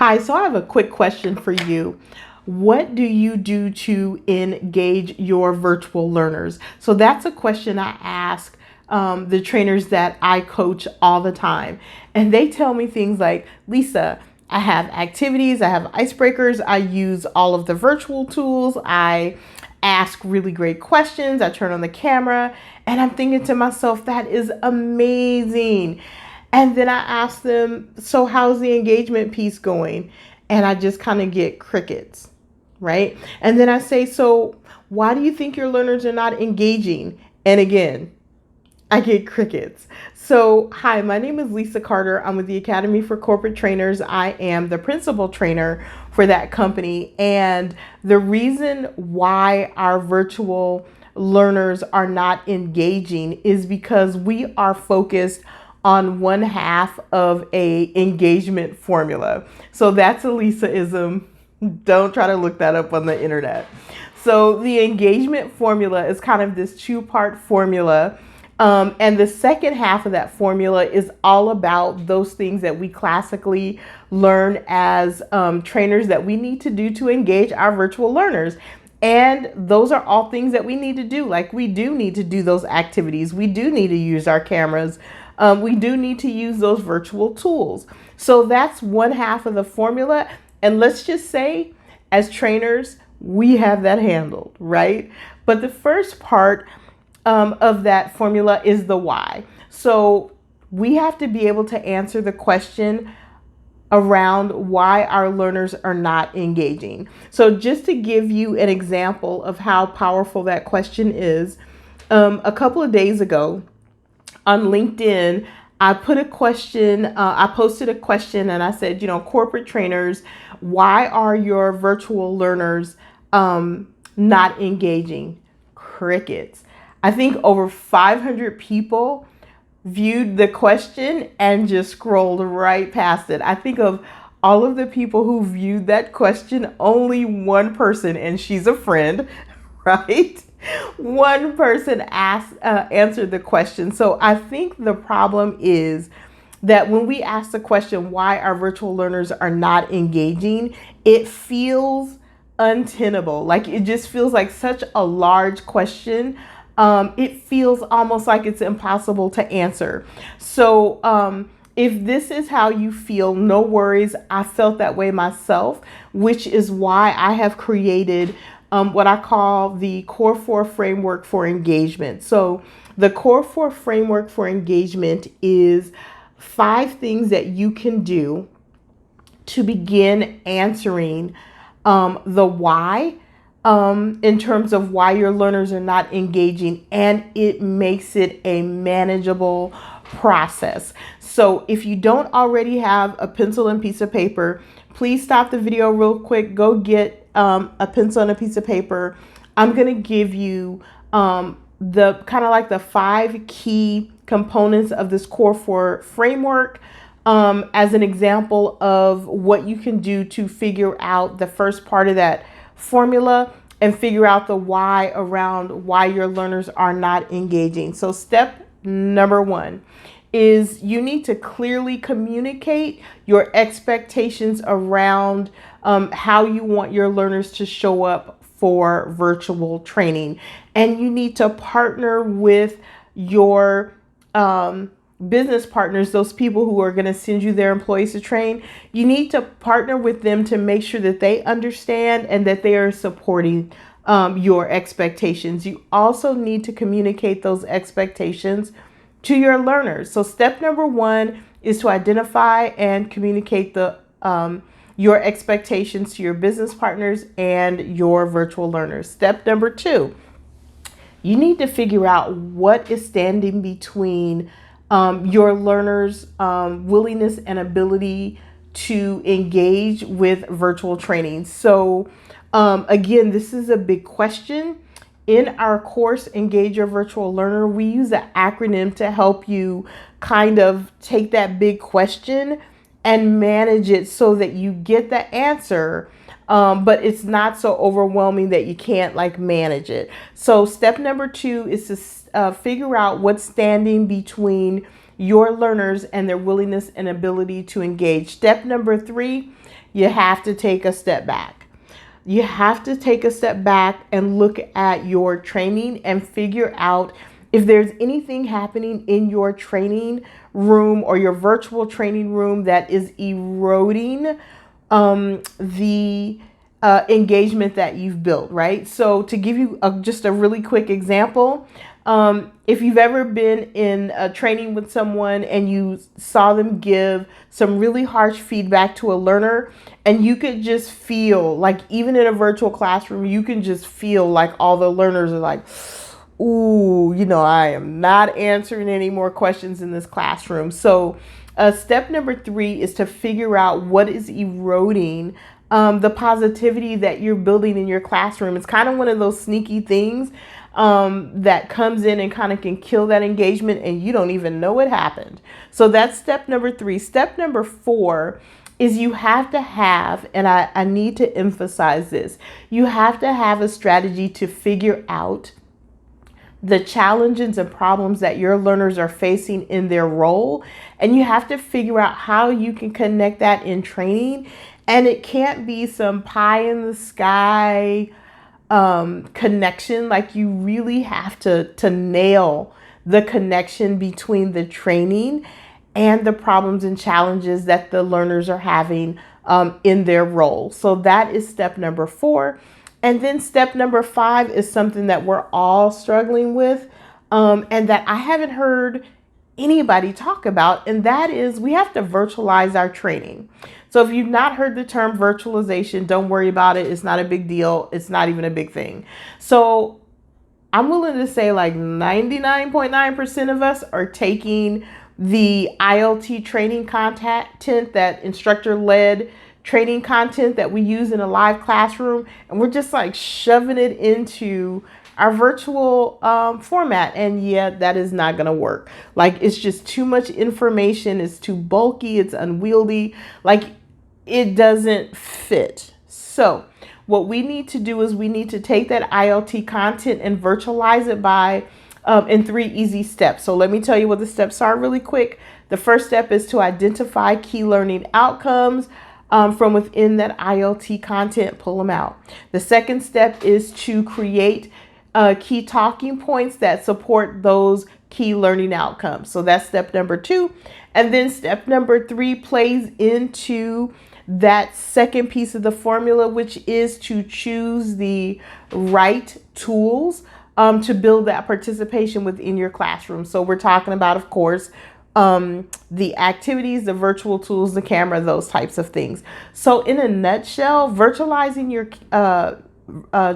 Hi, so I have a quick question for you. What do you do to engage your virtual learners? So that's a question I ask the trainers that I coach all the time. And they tell me things like, Lisa, I have activities, I have icebreakers, I use all of the virtual tools, I ask really great questions, I turn on the camera, and I'm thinking to myself, that is amazing. And then I ask them, so how's the engagement piece going? And I just kind of get crickets, right? And then I say, so why do you think your learners are not engaging? And again, I get crickets. So, hi, my name is Lisa Carter. I'm with the Academy for Corporate Trainers. I am the principal trainer for that company. And the reason why our virtual learners are not engaging is because we are focused on one half of a engagement formula. So that's a Lisaism. Don't try to look that up on the internet. So the engagement formula is kind of this two-part formula. And the second half of that formula is all about those things that we classically learn as trainers that we need to do to engage our virtual learners. And those are all things that we need to do. Like, we do need to do those activities. We do need to use our cameras. We do need to use those virtual tools. So that's one half of the formula. And let's just say, as trainers, we have that handled, right? But the first part of that formula is the why. So we have to be able to answer the question around why our learners are not engaging. So just to give you an example of how powerful that question is, a couple of days ago on LinkedIn, I put a question, I posted a question and I said, corporate trainers, why are your virtual learners not engaging? Crickets. I think over 500 people viewed the question and just scrolled right past it. I think of all of the people who viewed that question, only one person, and she's a friend, right? One person answered the question. So I think the problem is that when we ask the question why our virtual learners are not engaging, it feels untenable. Like, it just feels like such a large question. It feels almost like it's impossible to answer. So if this is how you feel, no worries. I felt that way myself, which is why I have created what I call the Core 4 framework for engagement. So the Core 4 framework for engagement is 5 things that you can do to begin answering the why, in terms of why your learners are not engaging, and it makes it a manageable process. So if you don't already have a pencil and piece of paper, please stop the video real quick, go get a pencil and a piece of paper. I'm going to give you the kind of like the 5 key components of this Core 4 framework as an example of what you can do to figure out the first part of that formula and figure out the why around why your learners are not engaging. So step number 1 is you need to clearly communicate your expectations around how you want your learners to show up for virtual training. And you need to partner with your business partners, those people who are going to send you their employees to train. You need to partner with them to make sure that they understand and that they are supporting your expectations. You also need to communicate those expectations to your learners. So step number 1 is to identify and communicate the your expectations to your business partners and your virtual learners. Step number 2, you need to figure out what is standing between your learners' willingness and ability to engage with virtual training. So again, this is a big question. In our course, Engage Your Virtual Learner, we use an acronym to help you kind of take that big question and manage it so that you get the answer, but it's not so overwhelming that you can't manage it. So step number 2 is to figure out what's standing between your learners and their willingness and ability to engage. Step number 3, you have to take a step back. You have to take a step back and look at your training and figure out if there's anything happening in your training room or your virtual training room that is eroding the engagement that you've built, right? So to give you just a really quick example, if you've ever been in a training with someone and you saw them give some really harsh feedback to a learner, and you could just feel like, even in a virtual classroom, you can just feel like all the learners are like, ooh, I am not answering any more questions in this classroom. So step number 3 is to figure out what is eroding the positivity that you're building in your classroom. It's kind of one of those sneaky things that comes in and kind of can kill that engagement, and you don't even know it happened. So that's step number 3. Step number 4 is you have to have, and I need to emphasize this, you have to have a strategy to figure out the challenges and problems that your learners are facing in their role. And you have to figure out how you can connect that in training. And it can't be some pie in the sky connection. Like, you really have to nail the connection between the training and the problems and challenges that the learners are having in their role. So that is step number 4. And then step number 5 is something that we're all struggling with, and that I haven't heard anybody talk about, and that is we have to virtualize our training. So if you've not heard the term virtualization, don't worry about it. It's not a big deal. It's not even a big thing. So I'm willing to say like 99.9% of us are taking the ILT training content, that instructor-led training content that we use in a live classroom, and we're just like shoving it into our virtual format. And yeah, that is not going to work. Like, it's just too much information. It's too bulky. It's unwieldy. Like, it doesn't fit. So what we need to do is we need to take that ILT content and virtualize it by in 3 easy steps. So let me tell you what the steps are really quick. The first step is to identify key learning outcomes from within that ILT content, pull them out. The second step is to create key talking points that support those key learning outcomes. So that's step number 2. And then step number 3 plays into that second piece of the formula, which is to choose the right tools to build that participation within your classroom. So we're talking about, of course, the activities, the virtual tools, the camera, those types of things. So in a nutshell, virtualizing your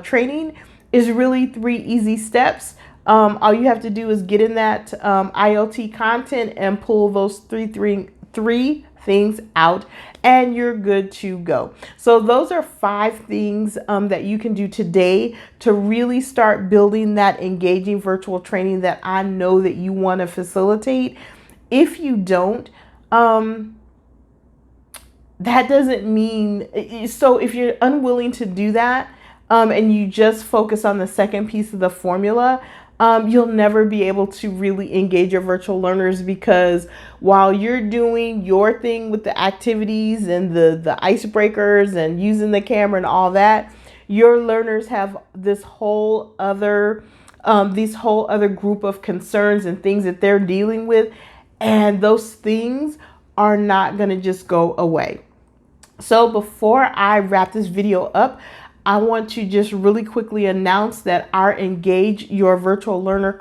training is really 3 easy steps. All you have to do is get in that ILT content and pull those three things out, and you're good to go. So those are 5 things that you can do today to really start building that engaging virtual training that I know that you want to facilitate. If you don't, that doesn't mean, so if you're unwilling to do that, and you just focus on the second piece of the formula, you'll never be able to really engage your virtual learners, because while you're doing your thing with the activities and the icebreakers and using the camera and all that, your learners have this whole other group of concerns and things that they're dealing with. And those things are not going to just go away. So before I wrap this video up, I want to just really quickly announce that our Engage Your Virtual Learner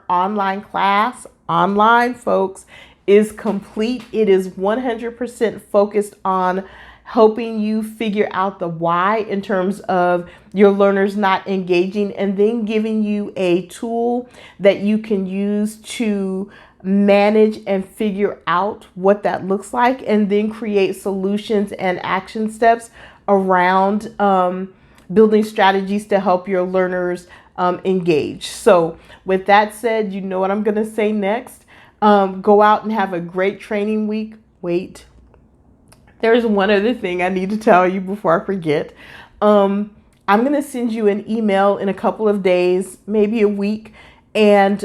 online class, online folks, is complete. It is 100% focused on helping you figure out the why in terms of your learners not engaging, and then giving you a tool that you can use to manage and figure out what that looks like, and then create solutions and action steps around building strategies to help your learners engage. So with that said, you know what I'm going to say next. Go out and have a great training week. Wait. There's one other thing I need to tell you before I forget. I'm going to send you an email in a couple of days, maybe a week, and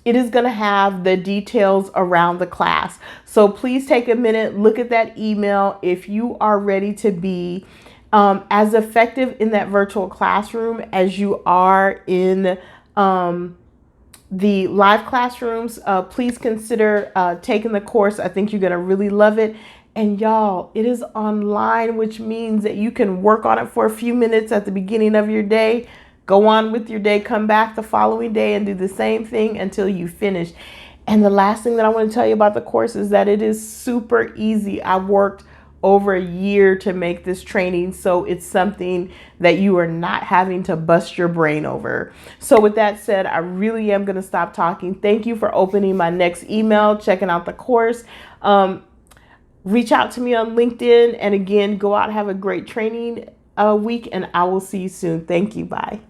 it is going to have the details around the class. So please take a minute, look at that email. If you are ready to be as effective in that virtual classroom as you are in the live classrooms, please consider taking the course. I think you're going to really love it. And y'all, it is online, which means that you can work on it for a few minutes at the beginning of your day, go on with your day, come back the following day and do the same thing until you finish. And the last thing that I want to tell you about the course is that it is super easy. I worked over a year to make this training, so it's something that you are not having to bust your brain over. So with that said, I really am going to stop talking. Thank you for opening my next email, checking out the course. Reach out to me on LinkedIn, and again, go out, have a great training week, and I will see you soon. Thank you. Bye.